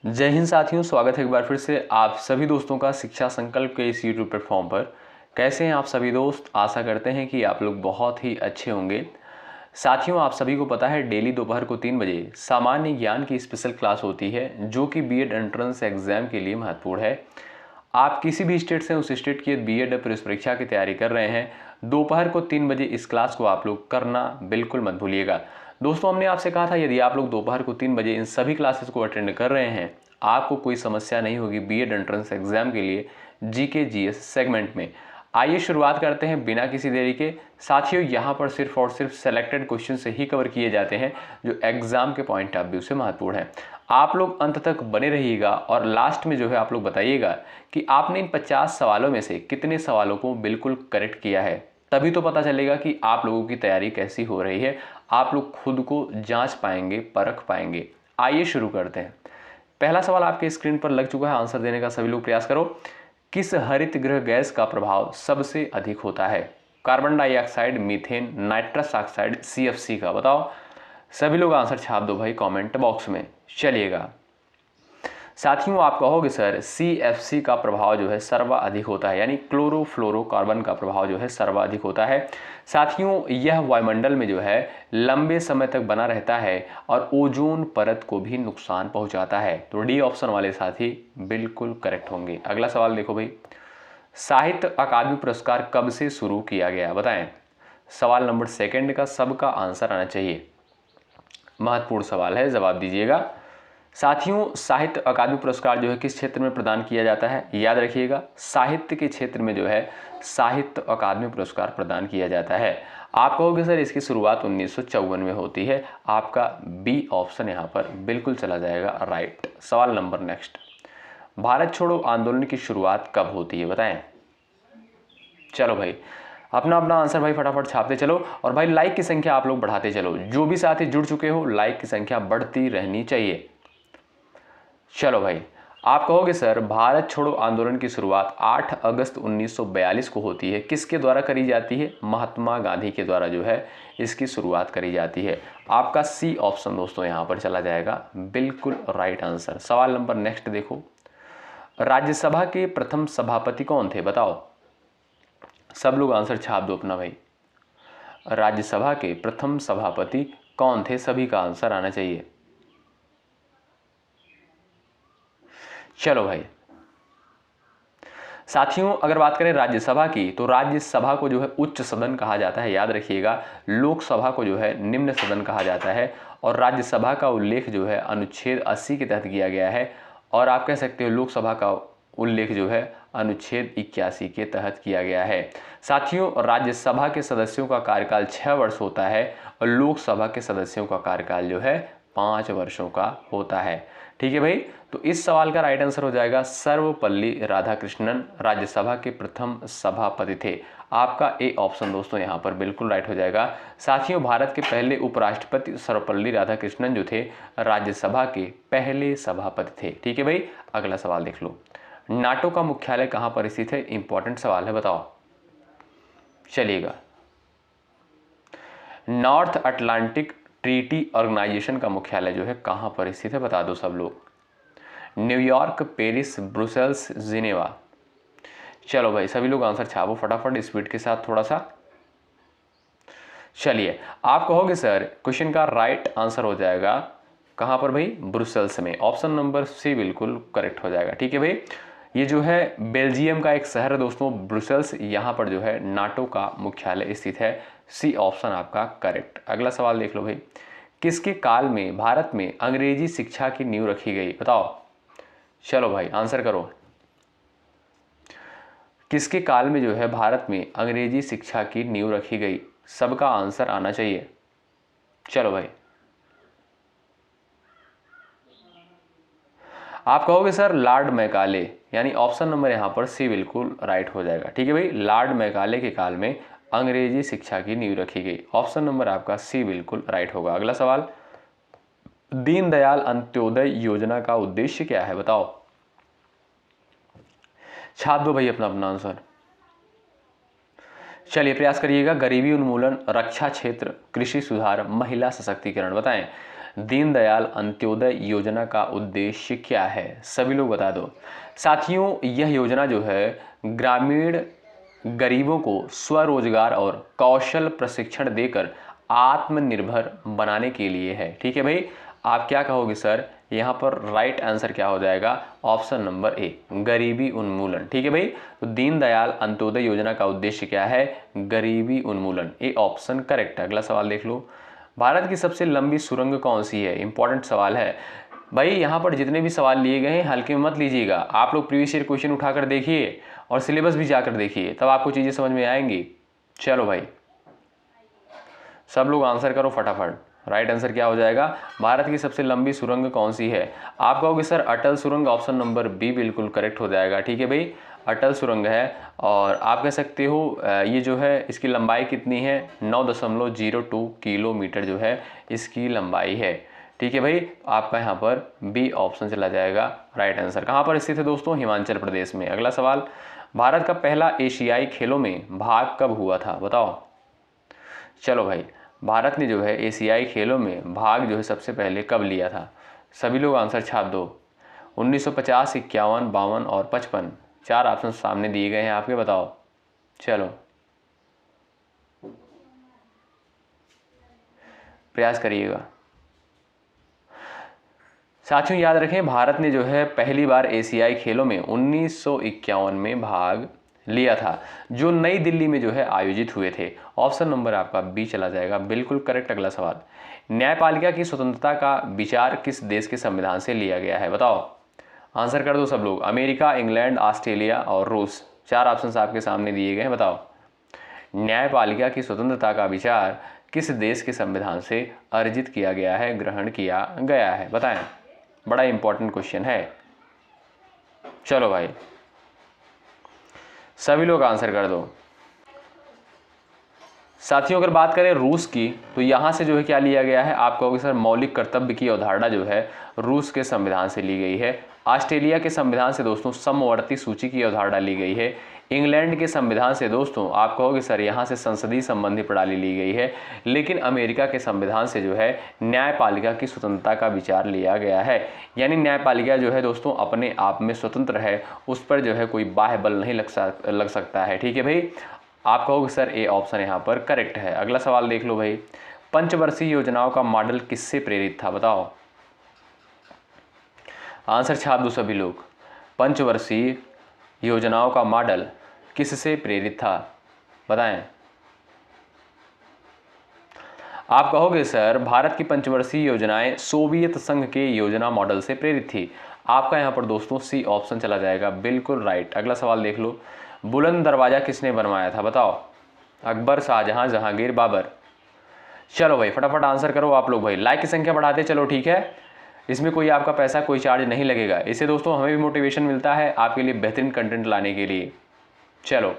जय हिंद साथियों, स्वागत है एक बार फिर से आप सभी दोस्तों का शिक्षा संकल्प के इस यूट्यूब प्लेटफॉर्म पर। कैसे हैं आप सभी दोस्त? आशा करते हैं कि आप लोग बहुत ही अच्छे होंगे। साथियों, आप सभी को पता है डेली दोपहर को 3 बजे सामान्य ज्ञान की स्पेशल क्लास होती है जो कि बीएड एंट्रेंस एग्जाम के लिए महत्वपूर्ण है। आप किसी भी स्टेट से उस स्टेट की बीएड प्रवेश परीक्षा की तैयारी कर रहे हैं, दोपहर को 3 बजे इस क्लास को आप लोग करना बिल्कुल मत भूलिएगा। दोस्तों, हमने आपसे कहा था यदि आप लोग दोपहर को 3 बजे इन सभी क्लासेस को अटेंड कर रहे हैं, आपको कोई समस्या नहीं होगी बीएड एंट्रेंस एग्जाम के लिए जीके जीएस सेगमेंट में। आइए शुरुआत करते हैं बिना किसी देरी के। साथियों, यहाँ पर सिर्फ और सिर्फ सेलेक्टेड क्वेश्चन से ही कवर किए जाते हैं जो एग्जाम के पॉइंट ऑफ व्यू से महत्वपूर्ण है। आप लोग अंत तक बने रहिएगा और लास्ट में जो है आप लोग बताइएगा कि आपने इन 50 सवालों में से कितने सवालों को बिल्कुल करेक्ट किया है। तभी तो पता चलेगा कि आप लोगों की तैयारी कैसी हो रही है। आप लोग खुद को जांच पाएंगे, परख पाएंगे। आइए शुरू करते हैं। पहला सवाल आपके स्क्रीन पर लग चुका है, आंसर देने का सभी लोग प्रयास करो। किस हरित गृह गैस का प्रभाव सबसे अधिक होता है? Carbon dioxide, methane, nitrous oxide, CFC का? बताओ सभी लोग आंसर छाप दो भाई कमेंट बॉक्स में। चलिएगा साथियों, आप कहोगे सर सीएफसी का प्रभाव जो है सर्वाधिक होता है, यानी क्लोरोफ्लोरोकार्बन का प्रभाव जो है सर्वाधिक होता है। साथियों, यह वायुमंडल में जो है लंबे समय तक बना रहता है और ओजोन परत को भी नुकसान पहुंचाता है। तो डी ऑप्शन वाले साथी बिल्कुल करेक्ट होंगे। अगला सवाल देखो भाई, साहित्य अकादमी पुरस्कार कब से शुरू किया गया? बताएं। सवाल नंबर सेकंड का सबका आंसर आना चाहिए, महत्वपूर्ण सवाल है, जवाब दीजिएगा। साथियों, साहित्य अकादमी पुरस्कार जो है किस क्षेत्र में प्रदान किया जाता है? याद रखिएगा, साहित्य के क्षेत्र में जो है साहित्य अकादमी पुरस्कार प्रदान किया जाता है। आप कहोगे सर इसकी शुरुआत 1954 में होती है। आपका बी ऑप्शन यहाँ पर बिल्कुल चला जाएगा राइट। सवाल नंबर नेक्स्ट, भारत छोड़ो आंदोलन की शुरुआत कब होती है? बताएं। चलो भाई, अपना अपना आंसर भाई फटाफट छापते चलो और भाई लाइक की संख्या आप लोग बढ़ाते चलो। जो भी साथी जुड़ चुके हो, लाइक की संख्या बढ़ती रहनी चाहिए। चलो भाई, आप कहोगे सर भारत छोड़ो आंदोलन की शुरुआत 8 अगस्त 1942 को होती है। किसके द्वारा करी जाती है? महात्मा गांधी के द्वारा जो है इसकी शुरुआत करी जाती है। आपका सी ऑप्शन दोस्तों यहाँ पर चला जाएगा बिल्कुल राइट आंसर। सवाल नंबर नेक्स्ट देखो, राज्यसभा के प्रथम सभापति कौन थे? बताओ, सब लोग आंसर छाप दो अपना भाई। राज्यसभा के प्रथम सभापति कौन थे? सभी का आंसर आना चाहिए। चलो भाई साथियों, अगर बात करें राज्यसभा की तो राज्यसभा को जो है उच्च सदन कहा जाता है। याद रखिएगा, लोकसभा को जो है निम्न सदन कहा जाता है और राज्यसभा का उल्लेख जो है अनुच्छेद 80 के तहत किया गया है और आप कह सकते हो लोकसभा का उल्लेख जो है अनुच्छेद 81 के तहत किया गया है। साथियों, राज्यसभा के सदस्यों का कार्यकाल 6 वर्ष होता है और लोकसभा के सदस्यों का कार्यकाल जो है 5 वर्षों का होता है। ठीक है भाई, तो इस सवाल का राइट आंसर हो जाएगा सर्वपल्ली राधाकृष्णन राज्यसभा के प्रथम सभापति थे। आपका ए ऑप्शन दोस्तों यहाँ पर बिल्कुल राइट हो जाएगा। साथियों, भारत के पहले उपराष्ट्रपति सर्वपल्ली राधाकृष्णन जो थे राज्यसभा के पहले सभापति थे। ठीक है भाई, अगला सवाल देख लो, नाटो का मुख्यालय कहाँ पर स्थित है? इंपॉर्टेंट सवाल है, बताओ। चलिएगा, नॉर्थ अटलांटिक ट्रीटी ऑर्गेनाइजेशन का मुख्यालय जो है कहाँ पर स्थित है? बता दो सब लोग। New York, Paris, Brussels, Geneva? चलो भाई, सभी लोग आंसर छापो फटाफट स्पीड के साथ थोड़ा सा। चलिए, आप कहोगे सर क्वेश्चन का राइट आंसर हो जाएगा कहाँ पर भाई? ब्रुसेल्स में। ऑप्शन नंबर सी बिल्कुल करेक्ट हो जाएगा। ठीक है भाई, ये जो है बेल्जियम का एक शहर है दोस्तों ब्रुसेल्स, यहाँ पर जो है नाटो का मुख्यालय स्थित है। सी ऑप्शन आपका करेक्ट। अगला सवाल देख लो भाई, किसके काल में भारत में अंग्रेजी शिक्षा की नींव रखी गई? बताओ। चलो भाई आंसर करो, किसके काल में जो है भारत में अंग्रेजी शिक्षा की नींव रखी गई? सबका आंसर आना चाहिए। चलो भाई, आप कहोगे सर लॉर्ड मैकाले, यानी ऑप्शन नंबर यहाँ पर सी बिल्कुल राइट हो जाएगा। ठीक है भाई, लॉर्ड मैकाले के काल में अंग्रेजी शिक्षा की नींव रखी गई। ऑप्शन नंबर आपका सी बिल्कुल राइट होगा। अगला सवाल, दीनदयाल अंत्योदय योजना का उद्देश्य क्या है? बताओ, छाप दो भाई अपना अपना आंसर। चलिए प्रयास करिएगा। गरीबी उन्मूलन, रक्षा क्षेत्र, कृषि सुधार, महिला सशक्तिकरण? बताएं। दीनदयाल अंत्योदय योजना का उद्देश्य क्या है? सभी लोग बता दो। साथियों, यह योजना जो है ग्रामीण गरीबों को स्वरोजगार और कौशल प्रशिक्षण देकर आत्मनिर्भर बनाने के लिए है। ठीक है भाई, आप क्या कहोगे सर? यहाँ पर राइट आंसर क्या हो जाएगा? ऑप्शन नंबर ए, गरीबी उन्मूलन। ठीक है भाई, तो दीनदयाल अंत्योदय योजना का उद्देश्य क्या है? गरीबी उन्मूलन। ए ऑप्शन करेक्ट है। अगला सवाल देख लो। भारत की सबसे लंबी सुरंग कौन सी है? इंपॉर्टेंट सवाल है भाई। यहाँ पर जितने भी सवाल लिए गए हैं हल्के में मत लीजिएगा। आप लोग प्रीवियस ईयर क्वेश्चन उठाकर देखिए और सिलेबस भी जाकर देखिए, तब आपको चीज़ें समझ में आएंगी। चलो भाई, सब लोग आंसर करो फटाफट। राइट आंसर क्या हो जाएगा? भारत की सबसे लंबी सुरंग कौन सी है? आप कहोगे सर अटल सुरंग। ऑप्शन नंबर बी बिल्कुल करेक्ट हो जाएगा। ठीक है भाई, अटल सुरंग है। और आप कह सकते हो ये जो है इसकी लंबाई कितनी है? 9.02 किलोमीटर जो है इसकी लंबाई है। ठीक है भाई, आपका यहाँ पर बी ऑप्शन चला जाएगा राइट आंसर। कहाँ पर स्थित है दोस्तों? हिमाचल प्रदेश में। अगला सवाल, भारत का पहला एशियाई खेलों में भाग कब हुआ था? बताओ। चलो भाई, भारत ने जो है एशियाई खेलों में भाग जो है सबसे पहले कब लिया था? सभी लोग आंसर छाप दो। 1950, 51, 52 और 55। 4 ऑप्शन सामने दिए गए हैं आपके, बताओ। चलो प्रयास करिएगा। साथियों याद रखें, भारत ने जो है पहली बार एशियाई खेलों में 1951 में भाग लिया था, जो नई दिल्ली में जो है आयोजित हुए थे। ऑप्शन नंबर आपका बी चला जाएगा, बिल्कुल करेक्ट। अगला सवाल, न्यायपालिका की स्वतंत्रता का विचार किस देश के संविधान से लिया गया है? बताओ। आंसर कर दो सब लोग। अमेरिका, इंग्लैंड, ऑस्ट्रेलिया और रूस। 4 ऑप्शन आपके सामने दिए गए हैं, बताओ। न्यायपालिका की स्वतंत्रता का विचार किस देश के संविधान से अर्जित किया गया है, ग्रहण किया गया है? बताएं, बड़ा इंपॉर्टेंट क्वेश्चन है। चलो भाई, सभी लोग आंसर कर दो। साथियों अगर बात करें रूस की, तो यहाँ से जो है क्या लिया गया है? आप कहोगे सर मौलिक कर्तव्य की अवधारणा जो है रूस के संविधान से ली गई है। ऑस्ट्रेलिया के संविधान से दोस्तों समवर्ती सूची की अवधारणा ली गई है। इंग्लैंड के संविधान से दोस्तों आप कहोगे सर यहाँ से संसदीय संबंधी प्रणाली ली गई है। लेकिन अमेरिका के संविधान से जो है न्यायपालिका की स्वतंत्रता का विचार लिया गया है। यानी न्यायपालिका जो है दोस्तों अपने आप में स्वतंत्र है, उस पर जो है कोई बाह्य बल नहीं लग सकता है। ठीक है भाई, आप कहोगे सर ए ऑप्शन यहाँ पर करेक्ट है। अगला सवाल देख लो भाई, पंचवर्षीय योजनाओं का मॉडल किससे प्रेरित था? बताओ। आंसर छाप दो सभी लोग। पंचवर्षीय योजनाओं का मॉडल किससे प्रेरित था? बताएं। आप कहोगे सर भारत की पंचवर्षीय योजनाएं सोवियत संघ के योजना मॉडल से प्रेरित थी। आपका यहाँ पर दोस्तों सी ऑप्शन चला जाएगा, बिल्कुल राइट। अगला सवाल देख लो, बुलंद दरवाजा किसने बनवाया था? बताओ। अकबर, शाहजहां, जहांगीर, बाबर। चलो भाई फटाफट आंसर करो आप लोग। भाई लाइक की संख्या बढ़ाते चलो, ठीक है। इसमें कोई आपका पैसा कोई चार्ज नहीं लगेगा। इससे दोस्तों हमें भी मोटिवेशन मिलता है आपके लिए बेहतरीन कंटेंट लाने के लिए। चलो,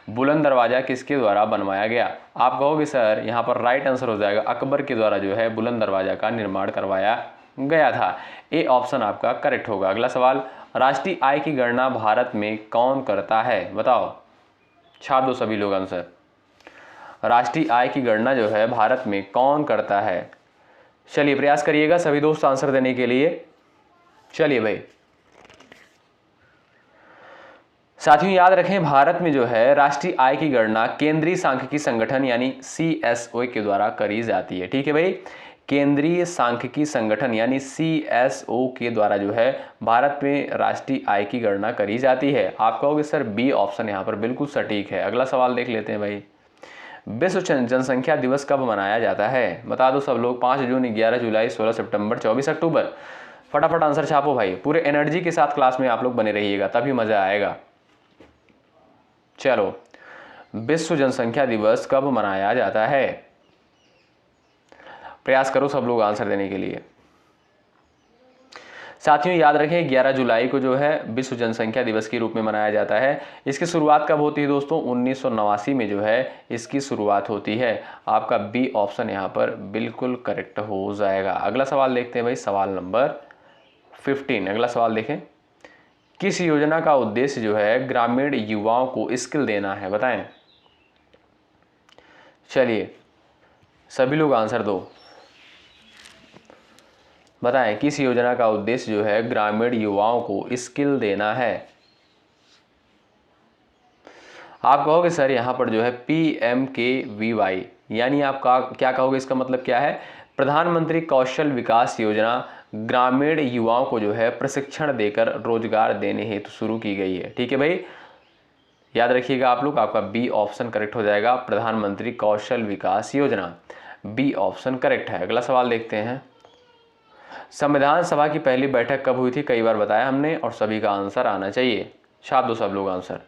बुलंद दरवाजा किसके द्वारा बनवाया गया? आप कहोगे सर यहाँ पर राइट आंसर हो जाएगा अकबर के द्वारा जो है बुलंद दरवाजा का निर्माण करवाया गया था। ए ऑप्शन आपका करेक्ट होगा। अगला सवाल, राष्ट्रीय आय की गणना भारत में कौन करता है? बताओ। छाप दो सभी लोग आंसर। राष्ट्रीय आय की गणना जो है भारत में कौन करता है? चलिए प्रयास करिएगा सभी दोस्त आंसर देने के लिए। चलिए भाई, साथियों याद रखें, भारत में जो है राष्ट्रीय आय की गणना केंद्रीय सांख्यिकी संगठन यानी CSO के द्वारा करी जाती है। ठीक है भाई, केंद्रीय सांख्यिकी संगठन यानी CSO के द्वारा जो है भारत में राष्ट्रीय आय की गणना करी जाती है। आप कहोगे सर बी ऑप्शन यहाँ पर बिल्कुल सटीक है। अगला सवाल देख लेते हैं भाई, विश्व जनसंख्या दिवस कब मनाया जाता है? बता दो सब लोग। 5 जून, 11 जुलाई, 16 सितंबर, 24 अक्टूबर। फटाफट आंसर छापो भाई। पूरे एनर्जी के साथ क्लास में आप लोग बने रहिएगा, तभी मजा आएगा। चलो, विश्व जनसंख्या दिवस कब मनाया जाता है? प्रयास करो सब लोग आंसर देने के लिए। साथियों याद रखें 11 जुलाई को जो है विश्व जनसंख्या दिवस के रूप में मनाया जाता है। इसकी शुरुआत कब होती है दोस्तों? 1989 में जो है इसकी शुरुआत होती है। आपका बी ऑप्शन यहाँ पर बिल्कुल करेक्ट हो जाएगा। अगला सवाल देखते हैं भाई, सवाल नंबर 15। अगला सवाल देखें, किस योजना का उद्देश्य जो है ग्रामीण युवाओं को स्किल देना है? बताएं। चलिए सभी लोग आंसर दो। बताएं किस योजना का उद्देश्य जो है ग्रामीण युवाओं को स्किल देना है। आप कहोगे सर यहाँ पर जो है PMKVY, यानी आप क्या कहोगे, इसका मतलब क्या है, प्रधानमंत्री कौशल विकास योजना ग्रामीण युवाओं को जो है प्रशिक्षण देकर रोजगार देने हेतु शुरू की गई है। ठीक है भाई, याद रखिएगा आप लोग, आपका बी ऑप्शन करेक्ट हो जाएगा, प्रधानमंत्री कौशल विकास योजना, बी ऑप्शन करेक्ट है। अगला सवाल देखते हैं, संविधान सभा की पहली बैठक कब हुई थी, कई बार बताया हमने और सभी का आंसर आना चाहिए। छाप दो सब लोग आंसर।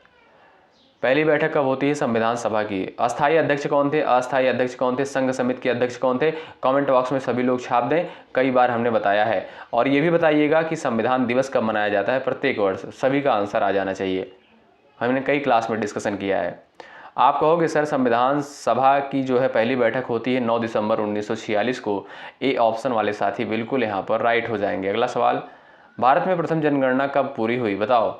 पहली बैठक कब होती है संविधान सभा की, अस्थायी अध्यक्ष कौन थे, अस्थायी अध्यक्ष कौन थे, संघ समिति के अध्यक्ष कौन थे, कमेंट बॉक्स में सभी लोग छाप दें, कई बार हमने बताया है। और ये भी बताइएगा कि संविधान दिवस कब मनाया जाता है प्रत्येक वर्ष, सभी का आंसर आ जाना चाहिए, हमने कई क्लास में डिस्कशन किया है। आप कहोगे सर संविधान सभा की जो है पहली बैठक होती है 9 दिसंबर 1946 को, ए ऑप्शन वाले साथी बिल्कुल यहाँ पर राइट हो जाएंगे। अगला सवाल, भारत में प्रथम जनगणना कब पूरी हुई बताओ।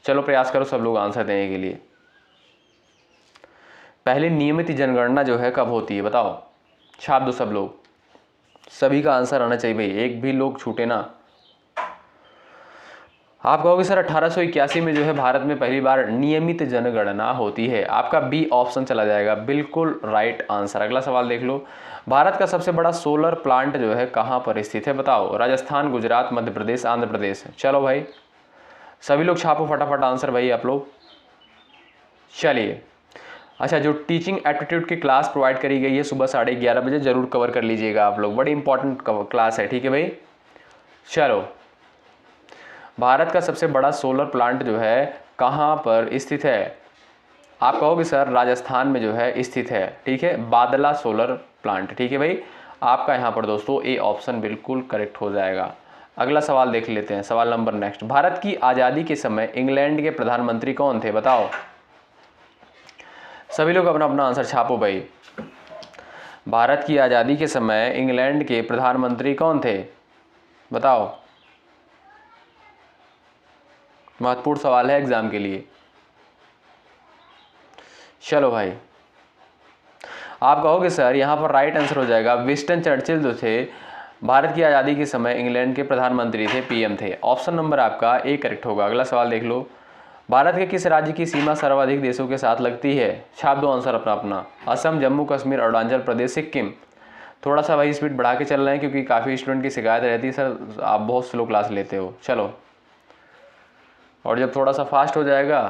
चलो प्रयास करो सब लोग आंसर देने के लिए। पहली नियमित जनगणना जो है कब होती है बताओ, छाप दो सब लोग, सभी का आंसर आना चाहिए भाई, एक भी लोग छूटे ना। आप कहोगे सर 1881 में जो है भारत में पहली बार नियमित जनगणना होती है, आपका बी ऑप्शन चला जाएगा, बिल्कुल राइट आंसर। अगला सवाल देख लो, भारत का सबसे बड़ा सोलर प्लांट जो है कहाँ पर स्थित है बताओ, राजस्थान, गुजरात, मध्य प्रदेश, आंध्र प्रदेश। चलो भाई सभी लोग छापो फटाफट आंसर भाई आप लोग। चलिए अच्छा, जो टीचिंग एप्टीट्यूड की क्लास प्रोवाइड करी गई है सुबह 11:30 बजे, जरूर कवर कर लीजिएगा आप लोग, बड़ी इंपॉर्टेंट क्लास है। ठीक है भाई, चलो भारत का सबसे बड़ा सोलर प्लांट जो है कहाँ पर स्थित है, आप कहोगे सर राजस्थान में जो है स्थित है। ठीक है, बादला सोलर प्लांट। ठीक है भाई, आपका यहाँ पर दोस्तों ए ऑप्शन बिल्कुल करेक्ट हो जाएगा। अगला सवाल देख लेते हैं, सवाल नंबर नेक्स्ट, भारत की आज़ादी के समय इंग्लैंड के प्रधानमंत्री कौन थे बताओ। सभी लोग अपना अपना आंसर छापो भाई। भारत की आज़ादी के समय इंग्लैंड के प्रधानमंत्री कौन थे बताओ, महत्वपूर्ण सवाल है एग्जाम के लिए। चलो भाई, आप कहोगे सर यहाँ पर राइट आंसर हो जाएगा, विंस्टन चर्चिल जो थे भारत की आज़ादी के समय इंग्लैंड के प्रधानमंत्री थे, PM थे। ऑप्शन नंबर आपका ए करेक्ट होगा। अगला सवाल देख लो, भारत के किस राज्य की सीमा सर्वाधिक देशों के साथ लगती है, छाप दो आंसर अपना अपना, असम, जम्मू कश्मीर, अरुणाचल प्रदेश, सिक्किम। थोड़ा सा भाई स्पीड बढ़ा के चल रहे हैं क्योंकि काफ़ी स्टूडेंट की शिकायत रहती है सर आप बहुत स्लो क्लास लेते हो। चलो, और जब थोड़ा सा फास्ट हो जाएगा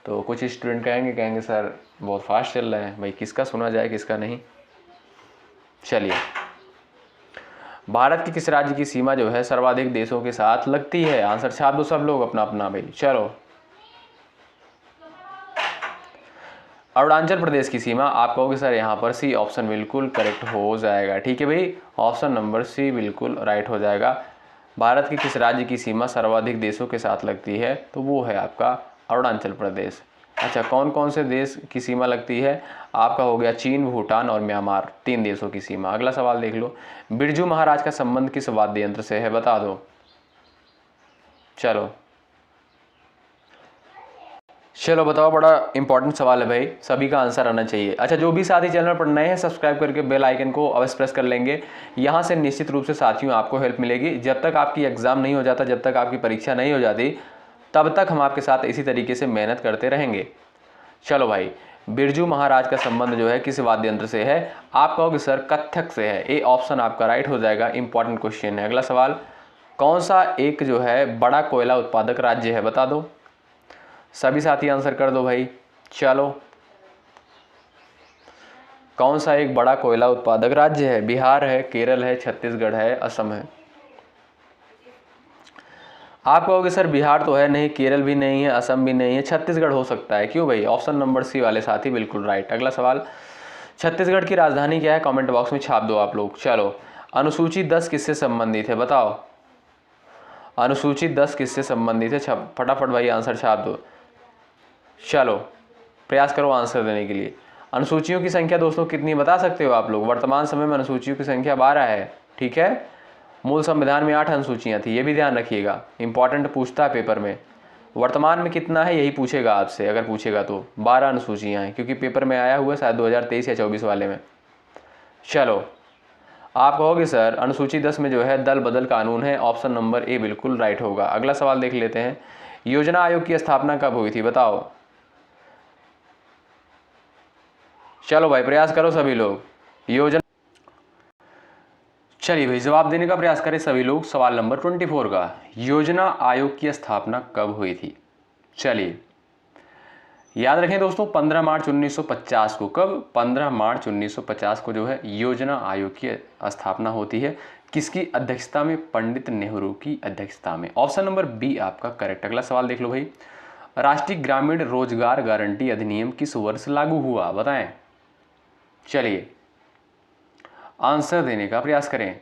तो कुछ स्टूडेंट कहेंगे सर बहुत फास्ट चल रहे हैं, भाई किसका सुना जाए किसका नहीं। चलिए, भारत के किस राज्य की सीमा जो है सर्वाधिक देशों के साथ लगती है, आंसर छाप दो सब लोग अपना अपना भाई। चलो, अरुणाचल प्रदेश की सीमा, आप कहोगे सर यहाँ पर सी ऑप्शन बिल्कुल करेक्ट हो जाएगा। ठीक है भाई, ऑप्शन नंबर सी बिल्कुल राइट हो जाएगा। भारत के किस राज्य की सीमा सर्वाधिक देशों के साथ लगती है, तो वो है आपका अरुणाचल प्रदेश। अच्छा, कौन कौन से देश की सीमा लगती है, आपका हो गया चीन, भूटान और म्यांमार, 3 देशों की सीमा। अगला सवाल देख लो, बिरजू महाराज का संबंध किस वाद्य यंत्र से है बता दो। चलो बताओ, बड़ा इंपॉर्टेंट सवाल है भाई, सभी का आंसर आना चाहिए। अच्छा, जो भी साथी चैनल पर नए हैं सब्सक्राइब करके बेल आइकन को अवश्य प्रेस कर लेंगे, यहाँ से निश्चित रूप से साथियों आपको हेल्प मिलेगी। जब तक आपकी एग्जाम नहीं हो जाता, जब तक आपकी परीक्षा नहीं हो जाती, तब तक हम आपके साथ इसी तरीके से मेहनत करते रहेंगे। चलो भाई, बिरजू महाराज का संबंध जो है किस वाद्य यंत्र से है, आप कहोगे सर कथक से है, ए ऑप्शन आपका राइट हो जाएगा, इंपॉर्टेंट क्वेश्चन है। अगला सवाल, कौन सा एक जो है बड़ा कोयला उत्पादक राज्य है बता दो, सभी साथी आंसर कर दो भाई। चलो, कौन सा एक बड़ा कोयला उत्पादक राज्य है, बिहार है, केरल है, छत्तीसगढ़ है, असम है। आप कहोगे सर बिहार तो है नहीं, केरल भी नहीं है, असम भी नहीं है, छत्तीसगढ़ हो सकता है, क्यों भाई, ऑप्शन नंबर सी वाले साथी बिल्कुल राइट। अगला सवाल, छत्तीसगढ़ की राजधानी क्या है, कमेंट बॉक्स में छाप दो आप लोग। चलो, अनुसूची 10 किससे संबंधित है बताओ, अनुसूची 10 किससे संबंधित है, फटाफट भाई आंसर छाप दो। चलो, प्रयास करो आंसर देने के लिए। अनुसूचियों की संख्या दोस्तों कितनी बता सकते हो आप लोग, वर्तमान समय में अनुसूचियों की संख्या 12 है। ठीक है, मूल संविधान में 8 अनुसूचियां थी, ये भी ध्यान रखिएगा, इंपॉर्टेंट पूछता है पेपर में। वर्तमान में कितना है यही पूछेगा आपसे, अगर पूछेगा तो 12 अनुसूचियां हैं, क्योंकि पेपर में आया हुआ शायद 2023 या 24 वाले में। चलो, आप कहोगे सर अनुसूची 10 में जो है दल बदल कानून है, ऑप्शन नंबर ए बिल्कुल राइट होगा। अगला सवाल देख लेते हैं, योजना आयोग की स्थापना कब हुई थी बताओ। चलो भाई प्रयास करो सभी लोग, योजना, चलिए भाई जवाब देने का प्रयास करें सभी लोग। सवाल नंबर 24 का, योजना आयोग की स्थापना कब हुई थी। चलिए याद रखें दोस्तों, 15 मार्च 1950 को। कब? 15 मार्च 1950 को जो है योजना आयोग की स्थापना होती है। किसकी अध्यक्षता में? पंडित नेहरू की अध्यक्षता में। ऑप्शन नंबर बी आपका करेक्ट। अगला सवाल देख लो भाई, राष्ट्रीय ग्रामीण रोजगार गारंटी अधिनियम किस वर्ष लागू हुआ बताएं। चलिए आंसर देने का प्रयास करें।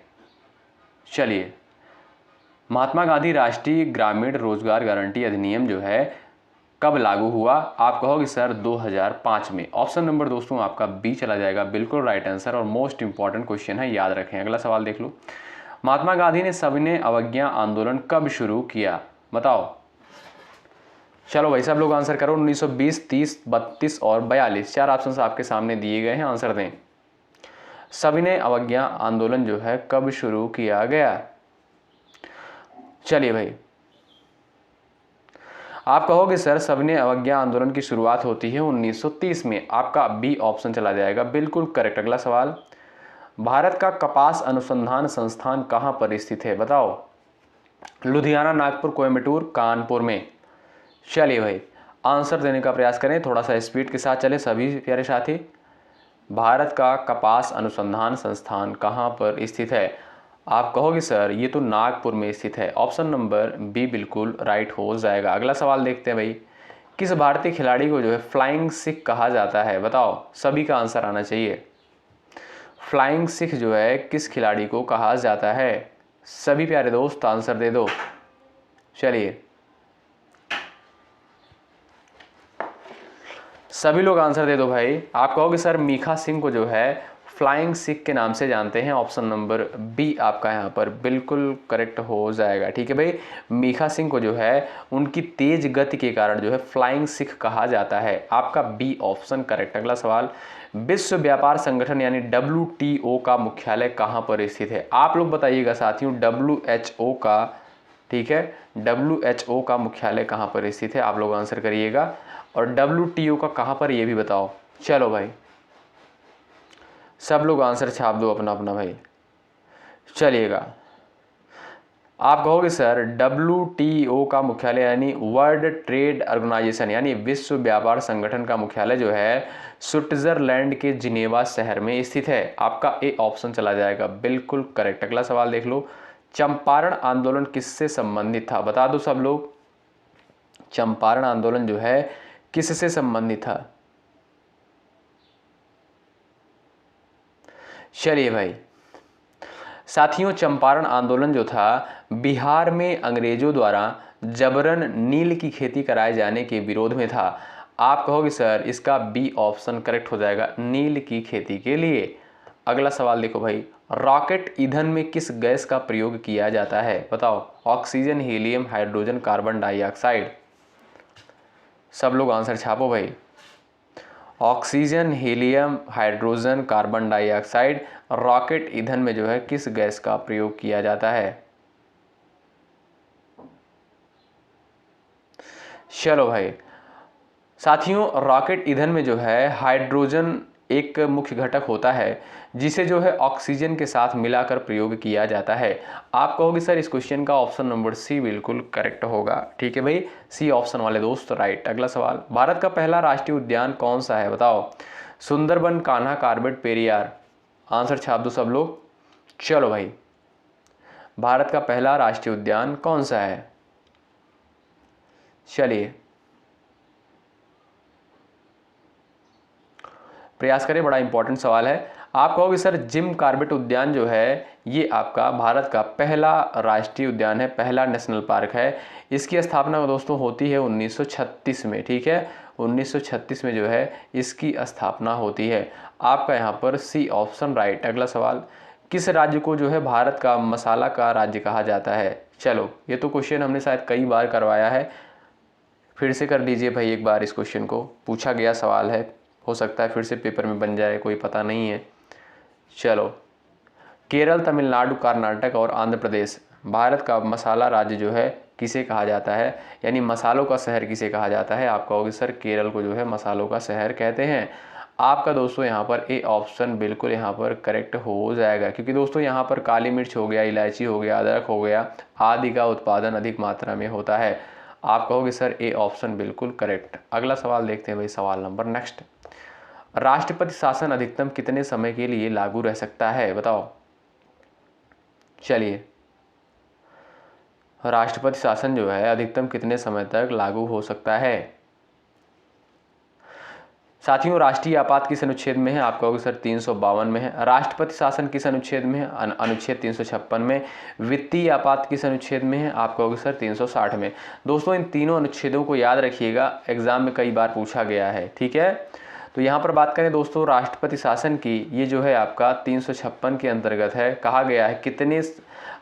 चलिए, महात्मा गांधी राष्ट्रीय ग्रामीण रोजगार गारंटी अधिनियम जो है कब लागू हुआ? आप कहोगे सर 2005 में। ऑप्शन नंबर दोस्तों आपका बी चला जाएगा, बिल्कुल राइट आंसर और मोस्ट इंपॉर्टेंट क्वेश्चन है, याद रखें। अगला सवाल देख लो, महात्मा गांधी ने सविनय अवज्ञा आंदोलन कब शुरू किया बताओ। चलो भाई सब लोग आंसर करो। 1920, 30, 32 और 42 चार ऑप्शन आपके सामने दिए गए हैं, आंसर दें। सविनय अवज्ञा आंदोलन जो है कब शुरू किया गया? चलिए भाई, आप कहोगे सर सविनय अवज्ञा आंदोलन की शुरुआत होती है 1930 में। आपका बी ऑप्शन चला जाएगा, बिल्कुल करेक्ट। अगला सवाल, भारत का कपास अनुसंधान संस्थान कहां पर स्थित है बताओ। लुधियाना, नागपुर, कोयम्बटूर, कानपुर में। चलिए भाई आंसर देने का प्रयास करें, थोड़ा सा स्पीड के साथ चले सभी प्यारे साथी। भारत का कपास अनुसंधान संस्थान कहां पर स्थित है? आप कहोगे सर ये तो नागपुर में स्थित है। ऑप्शन नंबर बी बिल्कुल राइट हो जाएगा। अगला सवाल देखते हैं भाई, किस भारतीय खिलाड़ी को जो है फ्लाइंग सिख कहा जाता है बताओ। सभी का आंसर आना चाहिए। फ्लाइंग सिख जो है किस खिलाड़ी को कहा जाता है? सभी प्यारे दोस्त आंसर दे दो। चलिए सभी लोग आंसर दे दो भाई। आप कहोगे सर मीखा सिंह को जो है फ्लाइंग सिख के नाम से जानते हैं। ऑप्शन नंबर बी आपका यहाँ पर बिल्कुल करेक्ट हो जाएगा। ठीक है भाई, मीखा सिंह को जो है उनकी तेज गति के कारण जो है फ्लाइंग सिख कहा जाता है। आपका बी ऑप्शन करेक्ट। अगला सवाल, विश्व व्यापार संगठन यानी WTO का मुख्यालय कहाँ पर स्थित है? आप लोग बताइएगा साथियों, WHO का, ठीक है, WHO का मुख्यालय कहाँ पर स्थित है? आप लोग आंसर करिएगा। और WTO का कहाँ पर ये भी बताओ। चलो भाई सब लोग आंसर छाप दो अपना अपना भाई। चलिएगा, आप कहोगे सर WTO का मुख्यालय यानी वर्ल्ड ट्रेड ऑर्गेनाइजेशन यानी विश्व व्यापार संगठन का मुख्यालय जो है स्विट्जरलैंड के जिनेवा शहर में स्थित है। आपका ए ऑप्शन चला जाएगा, बिल्कुल करेक्ट। अगला सवाल देख लो, चंपारण आंदोलन किससे संबंधित था बता दो सब लोग। चंपारण आंदोलन जो है किससे संबंधित था? चलिए भाई साथियों, चंपारण आंदोलन जो था बिहार में अंग्रेजों द्वारा जबरन नील की खेती कराए जाने के विरोध में था। आप कहोगे सर इसका बी ऑप्शन करेक्ट हो जाएगा, नील की खेती के लिए। अगला सवाल देखो भाई, रॉकेट ईंधन में किस गैस का प्रयोग किया जाता है बताओ। Oxygen, helium, hydrogen, carbon dioxide. सब लोग आंसर छापो भाई। Oxygen, helium, hydrogen, carbon dioxide, rocket ईंधन में जो है किस गैस का प्रयोग किया जाता है? चलो भाई साथियों, रॉकेट ईंधन में जो है हाइड्रोजन एक मुख्य घटक होता है जिसे जो है ऑक्सीजन के साथ मिलाकर प्रयोग किया जाता है। आप कहोगे सर इस क्वेश्चन का ऑप्शन नंबर सी बिल्कुल करेक्ट होगा। ठीक है भाई, सी ऑप्शन वाले दोस्त राइट। अगला सवाल, भारत का पहला राष्ट्रीय उद्यान कौन सा है बताओ। सुंदरबन, कान्हा, कॉर्बेट, पेरियार। आंसर छाप दो सब लोग। चलो भाई, भारत का पहला राष्ट्रीय उद्यान कौन सा है? चलिए प्रयास करें, बड़ा इंपॉर्टेंट सवाल है। आप कहोगे सर जिम कॉर्बेट उद्यान जो है ये आपका भारत का पहला राष्ट्रीय उद्यान है, पहला नेशनल पार्क है। इसकी स्थापना दोस्तों होती है 1936 में। ठीक है, 1936 में जो है इसकी स्थापना होती है। आपका यहाँ पर सी ऑप्शन राइट। अगला सवाल, किस राज्य को जो है भारत का मसाला का राज्य कहा जाता है? चलो ये तो क्वेश्चन हमने शायद कई बार करवाया है, फिर से कर लीजिए भाई एक बार। इस क्वेश्चन को पूछा गया सवाल है, हो सकता है फिर से पेपर में बन जाए, कोई पता नहीं है। चलो केरल, तमिलनाडु, कर्नाटक और आंध्र प्रदेश भारत का मसाला राज्य जो है किसे कहा जाता है, यानी मसालों का शहर किसे कहा जाता है। आप कहोगे सर केरल को जो है मसालों का शहर कहते हैं। आपका दोस्तों यहाँ पर ए ऑप्शन बिल्कुल यहाँ पर करेक्ट हो जाएगा, क्योंकि दोस्तों यहाँ पर काली मिर्च हो गया, इलायची हो गया, अदरक हो गया आदि का उत्पादन अधिक मात्रा में होता है। आप कहोगे सर ए ऑप्शन बिल्कुल करेक्ट। अगला सवाल देखते हैं भाई, सवाल नंबर नेक्स्ट। राष्ट्रपति शासन अधिकतम कितने समय के लिए लागू रह सकता है, बताओ। चलिए, राष्ट्रपति शासन जो है अधिकतम कितने समय तक लागू हो सकता है। साथियों, राष्ट्रीय आपात किस अनुच्छेद में है, आप कहोगे सर 352 में है। राष्ट्रपति शासन किस अनुच्छेद में है, अनुच्छेद 356 में। वित्तीय आपात किस अनुच्छेद में है, आप कहोगे सर 360 में। दोस्तों इन तीनों अनुच्छेदों को याद रखिएगा, एग्जाम में कई बार पूछा गया है, ठीक है। तो यहाँ पर बात करें दोस्तों राष्ट्रपति शासन की, ये जो है आपका 356 के अंतर्गत है। कहा गया है कितने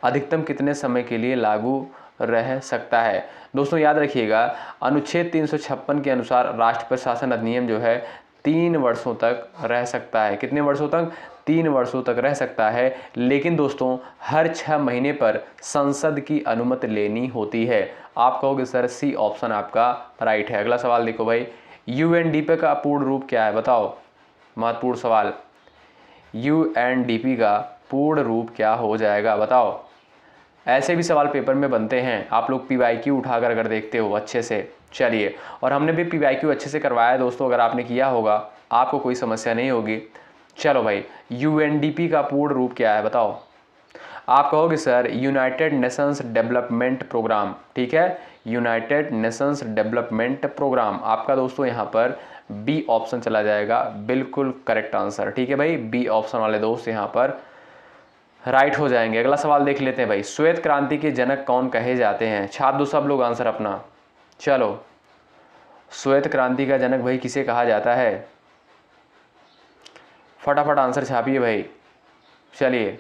अधिकतम कितने समय के लिए लागू रह सकता है। दोस्तों याद रखिएगा, अनुच्छेद 356 के अनुसार राष्ट्रपति शासन अधिनियम जो है 3 वर्षों तक रह सकता है। कितने वर्षों तक, 3 वर्षों तक रह सकता है। लेकिन दोस्तों हर 6 महीने पर संसद की अनुमति लेनी होती है। आप कहोगे सर सी ऑप्शन आपका राइट है। अगला सवाल देखो भाई, यूएनडीपी का पूर्ण रूप क्या है, बताओ। महत्वपूर्ण सवाल, यूएनडीपी का पूर्ण रूप क्या हो जाएगा, बताओ। ऐसे भी सवाल पेपर में बनते हैं, आप लोग पीवाईक्यू उठाकर अगर देखते हो अच्छे से। चलिए, और हमने भी पीवाईक्यू अच्छे से करवाया है दोस्तों, अगर आपने किया होगा आपको कोई समस्या नहीं होगी। चलो भाई, यूएनडीपी का पूर्ण रूप क्या है, बताओ। आप कहोगे sir United Nations development programme, ठीक है, यूनाइटेड नेशंस डेवलपमेंट प्रोग्राम। आपका दोस्तों यहाँ पर बी ऑप्शन चला जाएगा, बिल्कुल करेक्ट आंसर, ठीक है भाई। बी ऑप्शन वाले दोस्त यहाँ पर राइट हो जाएंगे। अगला सवाल देख लेते हैं भाई, श्वेत क्रांति के जनक कौन कहे जाते हैं। छाप दो सब लोग आंसर अपना। चलो, श्वेत क्रांति का जनक भाई किसे कहा जाता है, फटाफट आंसर छापिए भाई। चलिए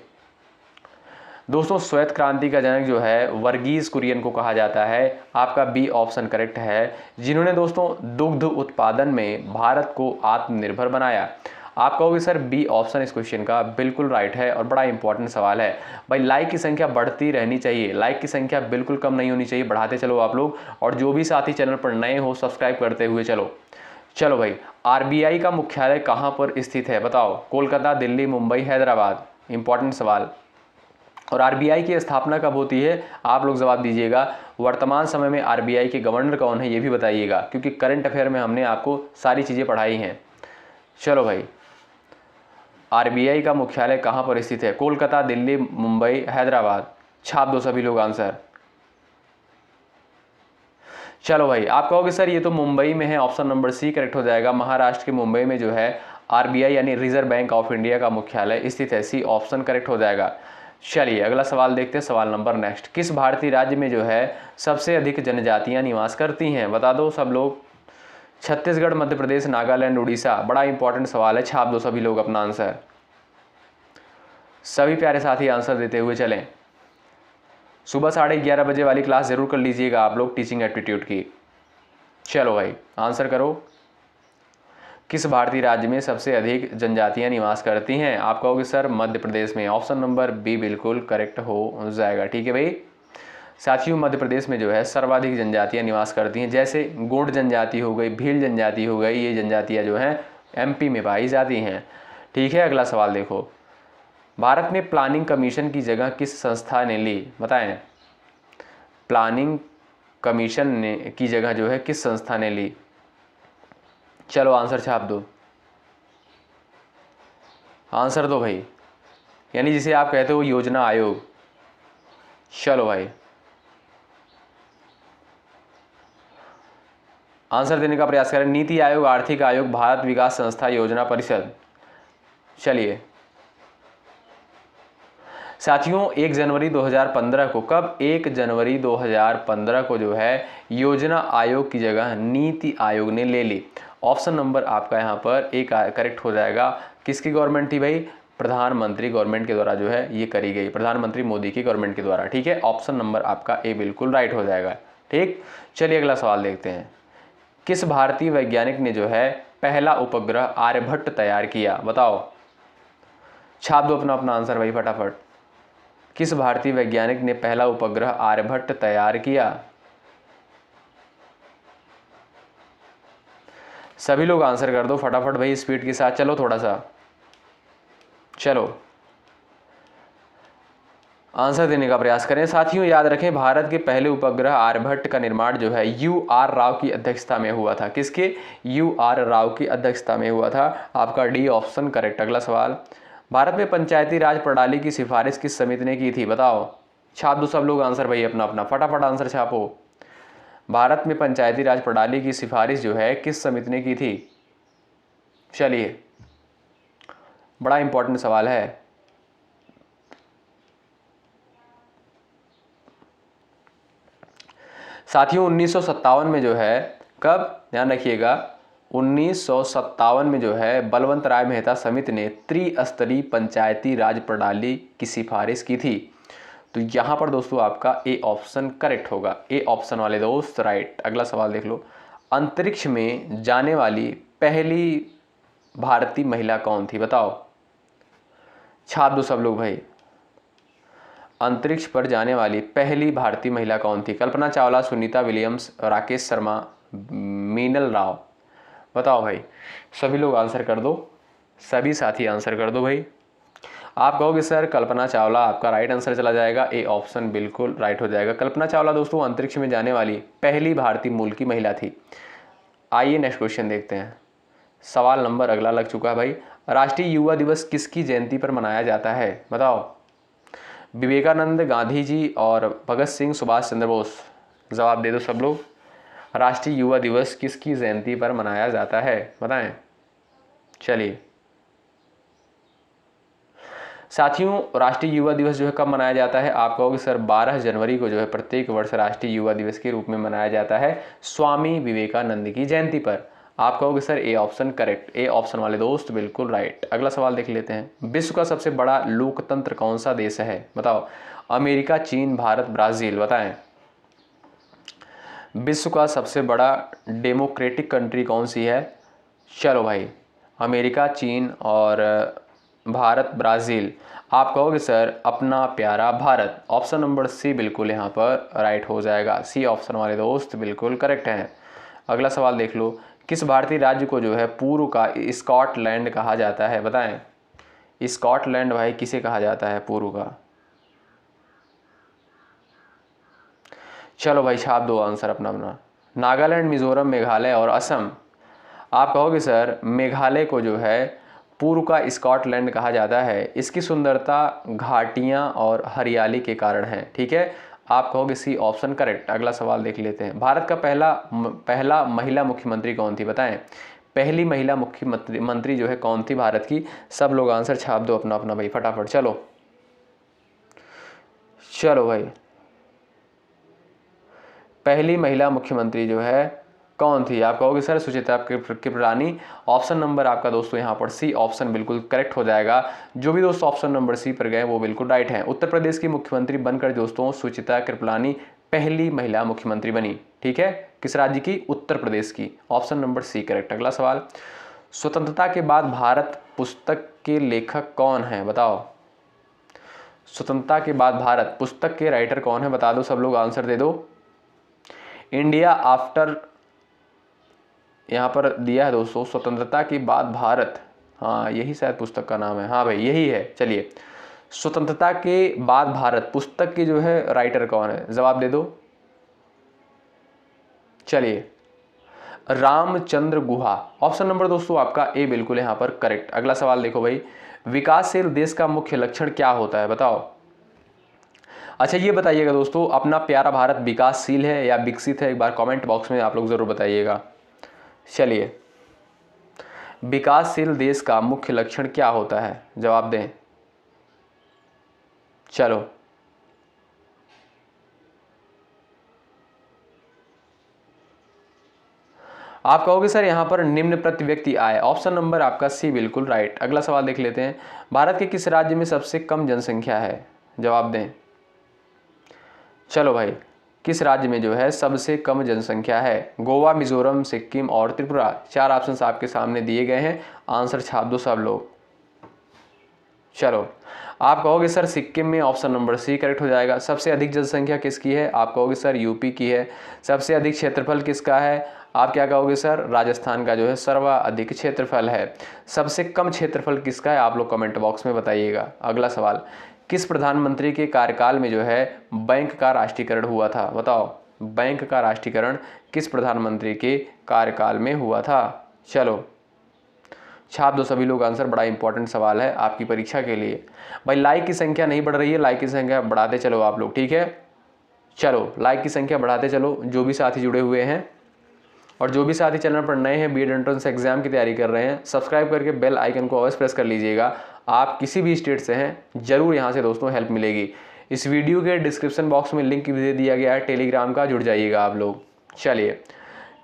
दोस्तों, श्वेत क्रांति का जनक जो है वर्गीज कुरियन को कहा जाता है। आपका बी ऑप्शन करेक्ट है, जिन्होंने दोस्तों दुग्ध उत्पादन में भारत को आत्मनिर्भर बनाया। आप कहोगे सर बी ऑप्शन इस क्वेश्चन का बिल्कुल राइट है, और बड़ा इंपॉर्टेंट सवाल है भाई। लाइक की संख्या बढ़ती रहनी चाहिए, लाइक की संख्या बिल्कुल कम नहीं होनी चाहिए, बढ़ाते चलो आप लोग। और जो भी साथी चैनल पर नए हो सब्सक्राइब करते हुए चलो। चलो भाई, आरबीआई का मुख्यालय कहाँ पर स्थित है, बताओ। कोलकाता, दिल्ली, मुंबई, हैदराबाद। इंपॉर्टेंट सवाल। और आरबीआई की स्थापना कब होती है, आप लोग जवाब दीजिएगा। वर्तमान समय में आरबीआई के गवर्नर कौन है ये भी बताइएगा, क्योंकि करंट अफेयर में हमने आपको सारी चीज़ें पढ़ाई हैं। चलो भाई, आरबीआई का मुख्यालय कहाँ पर स्थित है, कोलकाता, दिल्ली, मुंबई, हैदराबाद। छाप दो सभी लोग आंसर। चलो भाई, आप कहोगे सर ये तो मुंबई में है, ऑप्शन नंबर सी करेक्ट हो जाएगा। महाराष्ट्र के मुंबई में जो है आरबीआई यानी रिजर्व बैंक ऑफ इंडिया का मुख्यालय स्थित है। सी ऑप्शन करेक्ट हो जाएगा। चलिए अगला सवाल देखते हैं, सवाल नंबर नेक्स्ट। किस भारतीय राज्य में जो है सबसे अधिक जनजातियां निवास करती हैं, बता दो सब लोग। छत्तीसगढ़, मध्य प्रदेश, नागालैंड, उड़ीसा। बड़ा इंपॉर्टेंट सवाल है, छाप दो सभी लोग अपना आंसर। सभी प्यारे साथी आंसर देते हुए चलें। सुबह 11:30 बजे वाली क्लास जरूर कर लीजिएगा आप लोग टीचिंग एप्टीट्यूड की। चलो भाई आंसर करो, किस भारतीय राज्य में सबसे अधिक जनजातियां निवास करती हैं। आप कहोगे सर मध्य प्रदेश में। ऑप्शन नंबर बी बिल्कुल करेक्ट हो जाएगा, ठीक है भाई। साथियों, मध्य प्रदेश में जो है सर्वाधिक जनजातियां निवास करती हैं, जैसे गोंड जनजाति हो गई, भील जनजाति हो गई, ये जनजातियां जो हैं एमपी में पाई जाती हैं, ठीक है। अगला सवाल देखो, भारत में प्लानिंग कमीशन की जगह किस संस्था ने ली, बताएं। प्लानिंग कमीशन ने की जगह जो है किस संस्था ने ली। चलो आंसर छाप दो, आंसर दो भाई, यानी जिसे आप कहते हो योजना आयोग। चलो भाई आंसर देने का प्रयास करें। नीति आयोग, आर्थिक आयोग, भारत विकास संस्था, योजना परिषद। चलिए साथियों, 1 जनवरी 2015 को, कब 1 जनवरी 2015 को जो है योजना आयोग की जगह नीति आयोग ने ले ली। ऑप्शन नंबर आपका यहाँ पर एक करेक्ट हो जाएगा। किसकी गवर्नमेंट थी भाई, प्रधानमंत्री गवर्नमेंट के द्वारा जो है ये करी गई, प्रधानमंत्री मोदी की गवर्नमेंट के द्वारा, ठीक है। ऑप्शन नंबर आपका ए बिल्कुल राइट हो जाएगा, ठीक। चलिए अगला सवाल देखते हैं, किस भारतीय वैज्ञानिक ने जो है पहला उपग्रह आर्यभट्ट तैयार किया, बताओ। छाप दो अपना अपना आंसर भाई फटाफट। किस भारतीय वैज्ञानिक ने पहला उपग्रह आर्यभट्ट तैयार किया? सभी लोग आंसर कर दो फटाफट भाई, स्पीड के साथ चलो, थोड़ा सा चलो आंसर देने का प्रयास करें। साथियों याद रखें, भारत के पहले उपग्रह आर्यभट्ट का निर्माण जो है U.R. राव की अध्यक्षता में हुआ था। किसके? U.R. राव की अध्यक्षता में हुआ था। आपका डी ऑप्शन करेक्ट। अगला सवाल, भारत में पंचायती राज प्रणाली की सिफारिश किस समिति ने की थी? बताओ, छाप दो सब लोग आंसर भाई अपना अपना, फटाफट आंसर छापो। भारत में पंचायती राज प्रणाली की सिफारिश जो है किस समिति ने की थी? चलिए, बड़ा इंपॉर्टेंट सवाल है। साथियों 1957 में जो है, कब, ध्यान रखिएगा, 1957 में जो है बलवंत राय मेहता समिति ने त्रिस्तरीय पंचायती राज प्रणाली की सिफारिश की थी। तो यहाँ पर दोस्तों आपका ए ऑप्शन करेक्ट होगा। ए ऑप्शन वाले दोस्त राइट। अगला सवाल देख लो, अंतरिक्ष में जाने वाली पहली भारतीय महिला कौन थी? बताओ, छाप दो सब लोग भाई। अंतरिक्ष पर जाने वाली पहली भारतीय महिला कौन थी? कल्पना चावला, सुनीता विलियम्स, राकेश शर्मा, मीनल राव। बताओ भाई, सभी लोग आंसर कर दो, सभी साथी आंसर कर दो भाई। आप कहोगे सर कल्पना चावला, आपका राइट आंसर चला जाएगा, ए ऑप्शन बिल्कुल राइट हो जाएगा। कल्पना चावला दोस्तों अंतरिक्ष में जाने वाली पहली भारतीय मूल की महिला थी। आइए नेक्स्ट क्वेश्चन देखते हैं। सवाल नंबर अगला लग चुका है भाई, राष्ट्रीय युवा दिवस किसकी जयंती पर मनाया जाता है? बताओ, विवेकानंद, गांधी जी और भगत सिंह, सुभाष चंद्र बोस। जवाब दे दो सब लोग। राष्ट्रीय युवा दिवस किसकी जयंती पर मनाया जाता है? बताएं। चलिए साथियों, राष्ट्रीय युवा दिवस जो है कब मनाया जाता है? आप कहोगे सर 12 जनवरी को जो है प्रत्येक वर्ष राष्ट्रीय युवा दिवस के रूप में मनाया जाता है, स्वामी विवेकानंद की जयंती पर। आप कहोगे sir A option correct. A option वाले दोस्त बिल्कुल राइट। अगला सवाल देख लेते हैं, विश्व का सबसे बड़ा लोकतंत्र कौन सा देश है? बताओ, अमेरिका, चीन, भारत, ब्राजील। बताएं, विश्व का सबसे बड़ा डेमोक्रेटिक कंट्री कौन सी है? चलो भाई, अमेरिका, चीन और भारत, ब्राज़ील। आप कहोगे सर अपना प्यारा भारत। ऑप्शन नंबर सी बिल्कुल यहाँ पर राइट हो जाएगा। सी ऑप्शन वाले दोस्त बिल्कुल करेक्ट हैं। अगला सवाल देख लो, किस भारतीय राज्य को जो है पूर्व का स्कॉटलैंड कहा जाता है? बताएं, स्कॉटलैंड भाई किसे कहा जाता है पूर्व का? चलो भाई छाप दो आंसर अपना अपना। नागालैंड, मिजोरम, मेघालय और असम। आप कहोगे सर मेघालय को जो है पूर्व का स्कॉटलैंड कहा जाता है। इसकी सुंदरता घाटियां और हरियाली के कारण है। ठीक है, आप कहोगे सी ऑप्शन करेक्ट। अगला सवाल देख लेते हैं, भारत का पहला महिला मुख्यमंत्री कौन थी? बताएं, पहली महिला मुख्यमंत्री जो है कौन थी भारत की? सब लोग आंसर छाप दो अपना अपना भाई फटाफट। चलो चलो भाई, पहली महिला मुख्यमंत्री जो है कौन थी? आप कहोगे sir Suchitra Kripalani. Option number आपका दोस्तों यहाँ पर सी ऑप्शन बिल्कुल करेक्ट हो जाएगा। जो भी दोस्तों ऑप्शन नंबर सी पर गए वो बिल्कुल राइट हैं। उत्तर प्रदेश की मुख्यमंत्री बनकर दोस्तों सुचित्रा कृपलानी पहली महिला मुख्यमंत्री बनी। ठीक है, किस राज्य की? उत्तर प्रदेश की। Option number C correct. अगला सवाल, स्वतंत्रता के बाद भारत पुस्तक के लेखक कौन है? बताओ, स्वतंत्रता के बाद भारत पुस्तक के राइटर कौन है? बता दो सब लोग, आंसर दे दो। इंडिया आफ्टर, यहाँ पर दिया है दोस्तों स्वतंत्रता के बाद भारत। हाँ यही शायद पुस्तक का नाम है। हाँ भाई यही है। चलिए, स्वतंत्रता के बाद भारत पुस्तक के जो है राइटर कौन है? जवाब दे दो। चलिए, रामचंद्र गुहा। ऑप्शन नंबर दोस्तों आपका ए बिल्कुल यहाँ पर करेक्ट। अगला सवाल देखो भाई, विकासशील देश का मुख्य लक्षण क्या होता है? बताओ। अच्छा ये बताइएगा दोस्तों, अपना प्यारा भारत विकासशील है या विकसित है? एक बार कमेंट बॉक्स में आप लोग जरूर बताइएगा। चलिए, विकासशील देश का मुख्य लक्षण क्या होता है? जवाब दें। चलो, आप कहोगे सर यहाँ पर निम्न प्रति व्यक्ति आय। ऑप्शन नंबर आपका सी बिल्कुल राइट। अगला सवाल देख लेते हैं, भारत के किस राज्य में सबसे कम जनसंख्या है? जवाब दें। चलो भाई, किस राज्य में जो है सबसे कम जनसंख्या है? गोवा, मिजोरम, सिक्किम और त्रिपुरा। चार ऑप्शंस आपके सामने दिए गए हैं, आंसर छाप दो सब लोग। चलो, आप कहोगे सर सिक्किम में, ऑप्शन नंबर सी करेक्ट हो जाएगा। सबसे अधिक जनसंख्या किसकी है? आप कहोगे सर यूपी की है। सबसे अधिक क्षेत्रफल किसका है? आप क्या कहोगे सर? राजस्थान का जो है सर्वाधिक क्षेत्रफल है। सबसे कम क्षेत्रफल किसका है? आप लोग कमेंट बॉक्स में बताइएगा। अगला सवाल, किस प्रधानमंत्री के कार्यकाल में जो है बैंक का राष्ट्रीयकरण हुआ था? बताओ, बैंक का राष्ट्रीयकरण किस प्रधानमंत्री के कार्यकाल में हुआ था? चलो, छाप दो सभी लोग आंसर, बड़ा इंपॉर्टेंट सवाल है आपकी परीक्षा के लिए। भाई लाइक की संख्या नहीं बढ़ रही है, लाइक की संख्या बढ़ाते चलो आप लोग, ठीक है? चलो, लाइक की संख्या बढ़ाते चलो, जो भी साथी जुड़े हुए हैं और जो भी साथी चैनल पर नए हैं, बीएड एंट्रेंस एग्जाम की तैयारी कर रहे हैं, सब्सक्राइब करके बेल आइकन को अवश्य प्रेस कर लीजिएगा। आप किसी भी स्टेट से हैं, जरूर यहाँ से दोस्तों हेल्प मिलेगी। इस वीडियो के डिस्क्रिप्शन बॉक्स में लिंक भी दे दिया गया है टेलीग्राम का, जुड़ जाइएगा आप लोग। चलिए,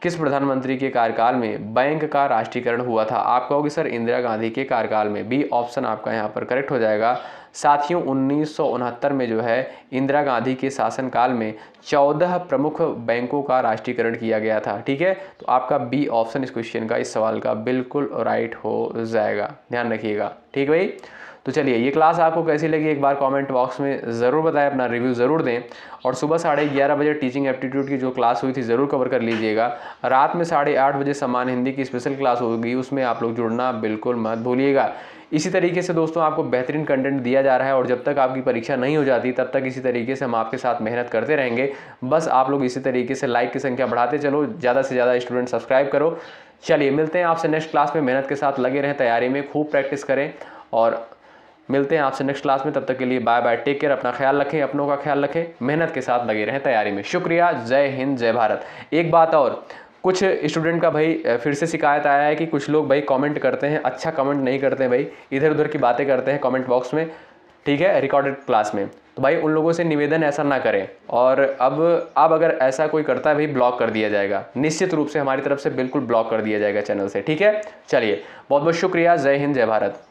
किस प्रधानमंत्री के कार्यकाल में बैंक का राष्ट्रीयकरण हुआ था? आप कहोगे सर इंदिरा गांधी के कार्यकाल में। बी ऑप्शन आपका यहाँ पर करेक्ट हो जाएगा। साथियों, 1969 में जो है इंदिरा गांधी के शासनकाल में 14 प्रमुख बैंकों का राष्ट्रीयकरण किया गया था, ठीक है? तो आपका बी ऑप्शन इस क्वेश्चन का, इस सवाल का बिल्कुल राइट हो जाएगा, ध्यान रखिएगा, ठीक भाई? तो चलिए, ये क्लास आपको कैसी लगी एक बार कमेंट बॉक्स में ज़रूर बताएं, अपना रिव्यू ज़रूर दें। और सुबह 11:30 बजे टीचिंग एप्टीट्यूड की जो क्लास हुई थी ज़रूर कवर कर लीजिएगा। रात में 8:30 बजे सामान्य हिंदी की स्पेशल क्लास होगी, उसमें आप लोग जुड़ना बिल्कुल मत भूलिएगा। इसी तरीके से दोस्तों आपको बेहतरीन कंटेंट दिया जा रहा है और जब तक आपकी परीक्षा नहीं हो जाती तब तक इसी तरीके से हम आपके साथ मेहनत करते रहेंगे। बस आप लोग इसी तरीके से लाइक की संख्या बढ़ाते चलो, ज़्यादा से ज़्यादा स्टूडेंट सब्सक्राइब करो। चलिए, मिलते हैं आपसे नेक्स्ट क्लास में। मेहनत के साथ लगे रहें, तैयारी में खूब प्रैक्टिस करें और मिलते हैं आपसे नेक्स्ट क्लास में। तब तक के लिए बाय बाय, टेक केयर, अपना ख्याल रखें, अपनों का ख्याल रखें, मेहनत के साथ लगे रहें तैयारी में। शुक्रिया, जय हिंद, जय भारत। एक बात और, कुछ स्टूडेंट का भाई फिर से शिकायत आया है कि कुछ लोग भाई कमेंट करते हैं, अच्छा कमेंट नहीं करते हैं भाई, इधर उधर की बातें करते हैं कमेंट बॉक्स में, ठीक है, रिकॉर्डेड क्लास में। तो भाई उन लोगों से निवेदन ऐसा ना करें, और अब अगर ऐसा कोई करता है भाई, ब्लॉक कर दिया जाएगा, निश्चित रूप से हमारी तरफ से बिल्कुल ब्लॉक कर दिया जाएगा चैनल से, ठीक है? चलिए, बहुत बहुत शुक्रिया, जय हिंद, जय भारत।